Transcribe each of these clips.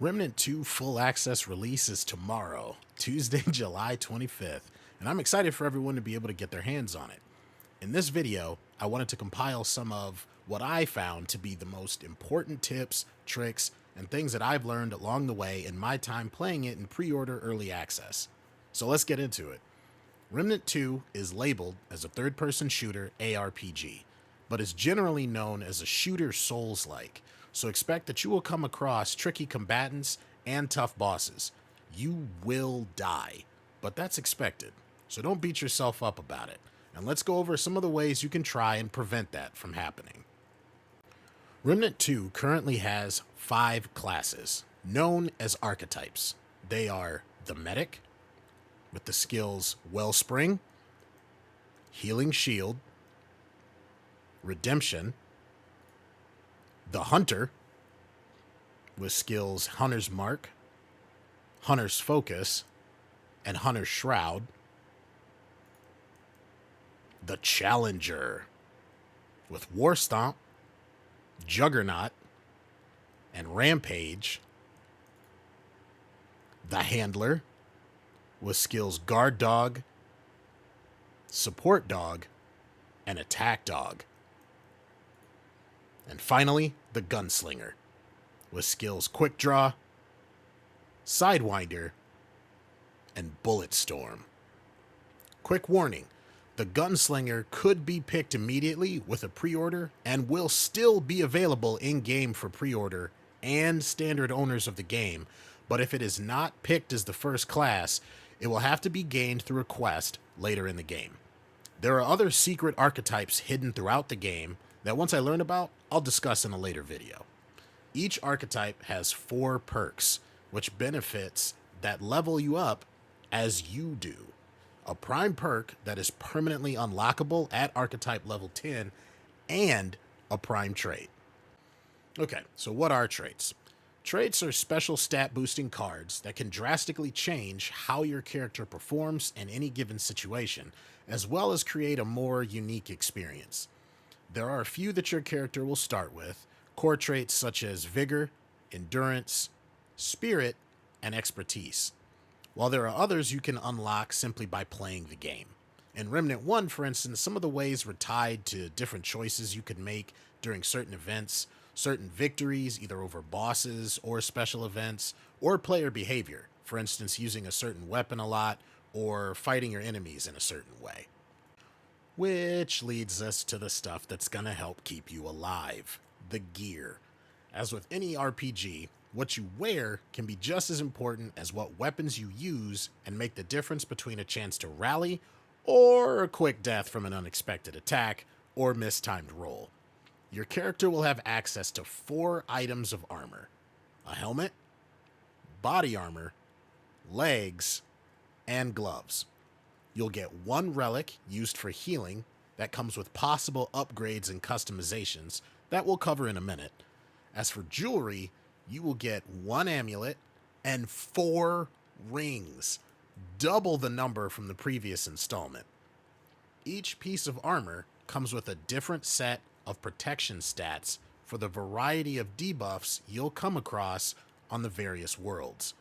Remnant 2 full access release is tomorrow, Tuesday, July 25th, and I'm excited for everyone to be able to get their hands on it. In this video, I wanted to compile some of what I found to be the most important tips, tricks, and things that I've learned along the way in my time playing it in pre-order early access. So let's get into it. Remnant 2 is labeled as a third-person shooter ARPG, but is generally known as a shooter Souls-like, so expect that you will come across tricky combatants and tough bosses. You will die, but that's expected, so don't beat yourself up about it, and let's go over some of the ways you can try and prevent that from happening. Remnant 2 currently has 5 classes, known as Archetypes. They are the Medic, with the skills Wellspring, Healing Shield, Redemption, the Hunter, with skills Hunter's Mark, Hunter's Focus, and Hunter's Shroud, the Challenger, with War Stomp, Juggernaut, and Rampage, the Handler, with skills Guard Dog, Support Dog, and Attack Dog. And finally, the Gunslinger, with skills Quick Draw, Sidewinder, and Bullet Storm. Quick warning, the Gunslinger could be picked immediately with a pre-order and will still be available in-game for pre-order and standard owners of the game, but if it is not picked as the first class, it will have to be gained through a quest later in the game. There are other secret archetypes hidden throughout the game that once I learn about, I'll discuss in a later video. Each archetype has 4 perks, which benefits that level you up as you do. A prime perk that is permanently unlockable at archetype level 10, and a prime trait. Okay, so what are traits? Traits are special stat boosting cards that can drastically change how your character performs in any given situation, as well as create a more unique experience. There are a few that your character will start with, core traits such as Vigor, Endurance, Spirit, and Expertise, while there are others you can unlock simply by playing the game. In Remnant 1, for instance, some of the ways were tied to different choices you could make during certain events, certain victories, either over bosses or special events, or player behavior, for instance, using a certain weapon a lot, or fighting your enemies in a certain way. Which leads us to the stuff that's gonna help keep you alive, the gear. As with any RPG, what you wear can be just as important as what weapons you use and make the difference between a chance to rally or a quick death from an unexpected attack or mistimed roll. Your character will have access to 4 items of armor: a helmet, body armor, legs, and gloves. You'll get 1 relic used for healing that comes with possible upgrades and customizations that we'll cover in a minute. As for jewelry, you will get 1 amulet and 4 rings, double the number from the previous installment. Each piece of armor comes with a different set of protection stats for the variety of debuffs you'll come across on the various worlds.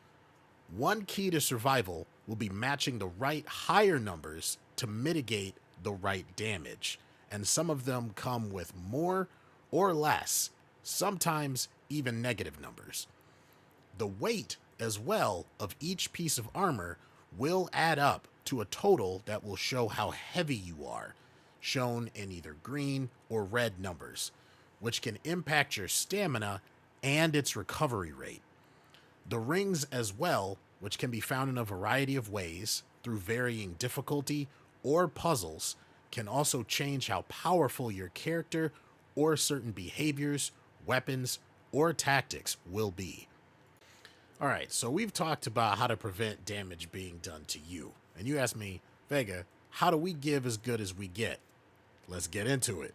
One key to survival will be matching the right higher numbers to mitigate the right damage, and some of them come with more or less, sometimes even negative numbers. The weight as well of each piece of armor will add up to a total that will show how heavy you are, shown in either green or red numbers, which can impact your stamina and its recovery rate. The rings as well, which can be found in a variety of ways through varying difficulty or puzzles, can also change how powerful your character or certain behaviors, weapons, or tactics will be. Alright, so we've talked about how to prevent damage being done to you. And you asked me, Vega, how do we give as good as we get? Let's get into it.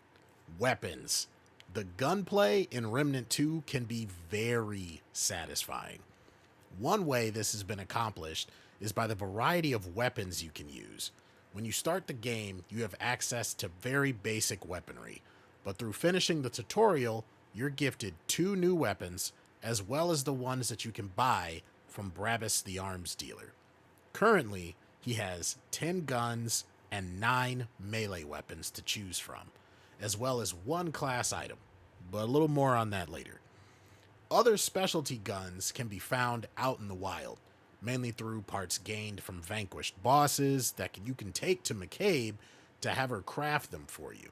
Weapons. The gunplay in Remnant 2 can be very satisfying. One way this has been accomplished is by the variety of weapons you can use. When you start the game, you have access to very basic weaponry, but through finishing the tutorial, you're gifted 2 new weapons as well as the ones that you can buy from Brabus the arms dealer. Currently, he has 10 guns and 9 melee weapons to choose from, as well as 1 class item, but a little more on that later. Other specialty guns can be found out in the wild, mainly through parts gained from vanquished bosses that you can take to McCabe to have her craft them for you.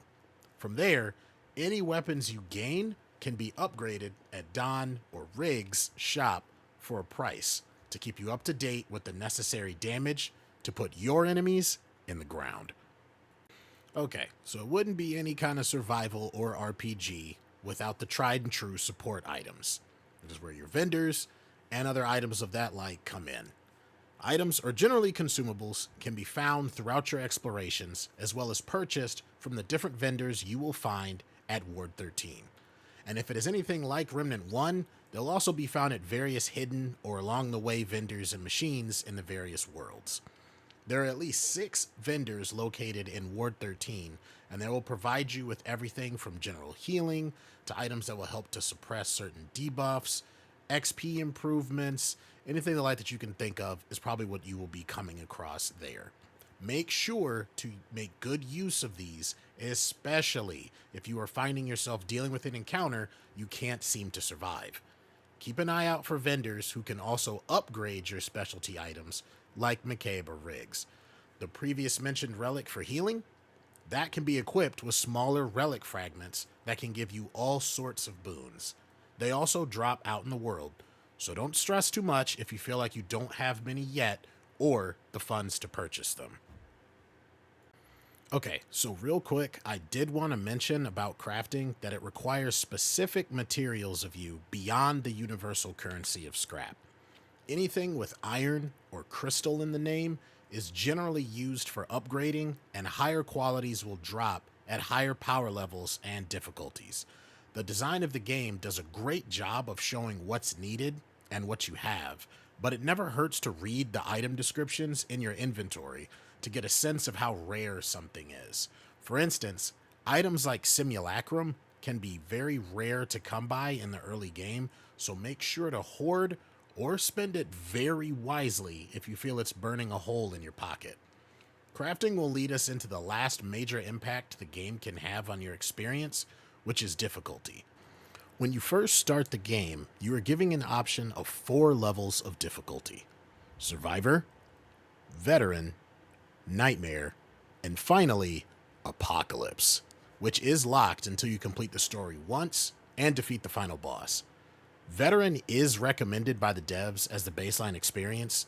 From there, any weapons you gain can be upgraded at Don or Riggs' shop for a price to keep you up to date with the necessary damage to put your enemies in the ground. Okay, so it wouldn't be any kind of survival or RPG without the tried and true support items. This is where your vendors and other items of that like come in. Items, or generally consumables, can be found throughout your explorations, as well as purchased from the different vendors you will find at Ward 13. And if it is anything like Remnant 1, they'll also be found at various hidden or along the way vendors and machines in the various worlds. There are at least 6 vendors located in Ward 13, and they will provide you with everything from general healing to items that will help to suppress certain debuffs, XP improvements, anything like that you can think of is probably what you will be coming across there. Make sure to make good use of these, especially if you are finding yourself dealing with an encounter you can't seem to survive. Keep an eye out for vendors who can also upgrade your specialty items, like McCabe or Riggs. The previous mentioned relic for healing, that can be equipped with smaller relic fragments that can give you all sorts of boons. They also drop out in the world, so don't stress too much if you feel like you don't have many yet or the funds to purchase them. Okay, so real quick, I did want to mention about crafting that it requires specific materials of you beyond the universal currency of scrap. Anything with iron or crystal in the name is generally used for upgrading, and higher qualities will drop at higher power levels and difficulties. The design of the game does a great job of showing what's needed and what you have, but it never hurts to read the item descriptions in your inventory to get a sense of how rare something is. For instance, items like Simulacrum can be very rare to come by in the early game, so make sure to hoard or spend it very wisely if you feel it's burning a hole in your pocket. Crafting will lead us into the last major impact the game can have on your experience, which is difficulty. When you first start the game, you are given an option of 4 levels of difficulty: Survivor, Veteran, Nightmare, and finally, Apocalypse, which is locked until you complete the story once and defeat the final boss. Veteran is recommended by the devs as the baseline experience,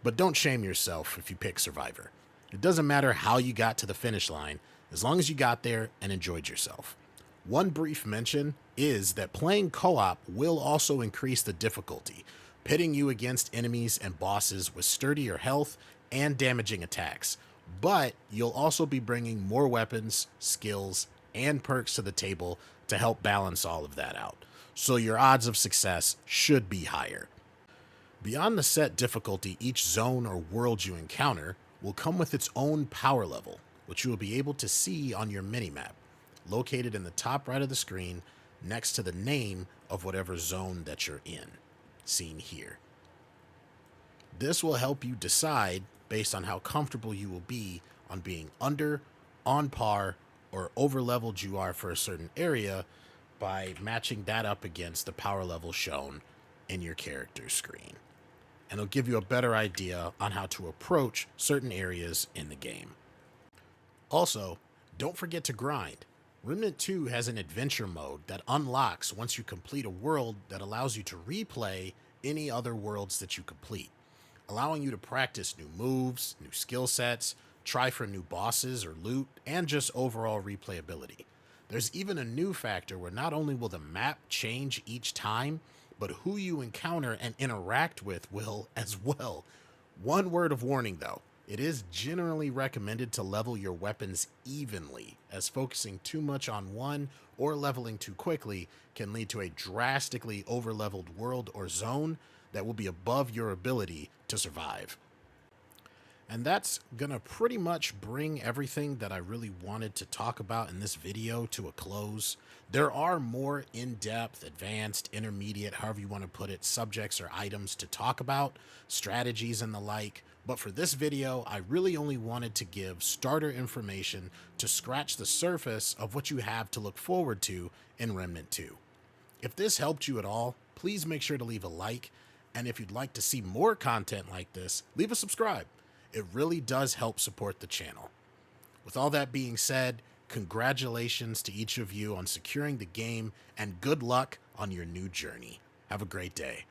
but don't shame yourself if you pick Survivor. It doesn't matter how you got to the finish line, as long as you got there and enjoyed yourself. One brief mention is that playing co-op will also increase the difficulty, pitting you against enemies and bosses with sturdier health and damaging attacks, but you'll also be bringing more weapons, skills, and perks to the table to help balance all of that out, so your odds of success should be higher. Beyond the set difficulty, each zone or world you encounter will come with its own power level, which you will be able to see on your minimap, located in the top right of the screen next to the name of whatever zone that you're in, seen here. This will help you decide based on how comfortable you will be on being under, on par, or over leveled you are for a certain area by matching that up against the power level shown in your character screen. And it'll give you a better idea on how to approach certain areas in the game. Also, don't forget to grind. Remnant 2 has an adventure mode that unlocks once you complete a world that allows you to replay any other worlds that you complete, allowing you to practice new moves, new skill sets, try for new bosses or loot, and just overall replayability. There's even a new factor where not only will the map change each time, but who you encounter and interact with will as well. One word of warning though, it is generally recommended to level your weapons evenly, as focusing too much on one or leveling too quickly can lead to a drastically over-leveled world or zone that will be above your ability to survive. And that's gonna pretty much bring everything that I really wanted to talk about in this video to a close. There are more in-depth, advanced, intermediate, however you want to put it, subjects or items to talk about, strategies and the like, but for this video, I really only wanted to give starter information to scratch the surface of what you have to look forward to in Remnant 2. If this helped you at all, please make sure to leave a like, and if you'd like to see more content like this, leave a subscribe. It really does help support the channel. With all that being said, congratulations to each of you on securing the game, and good luck on your new journey. Have a great day.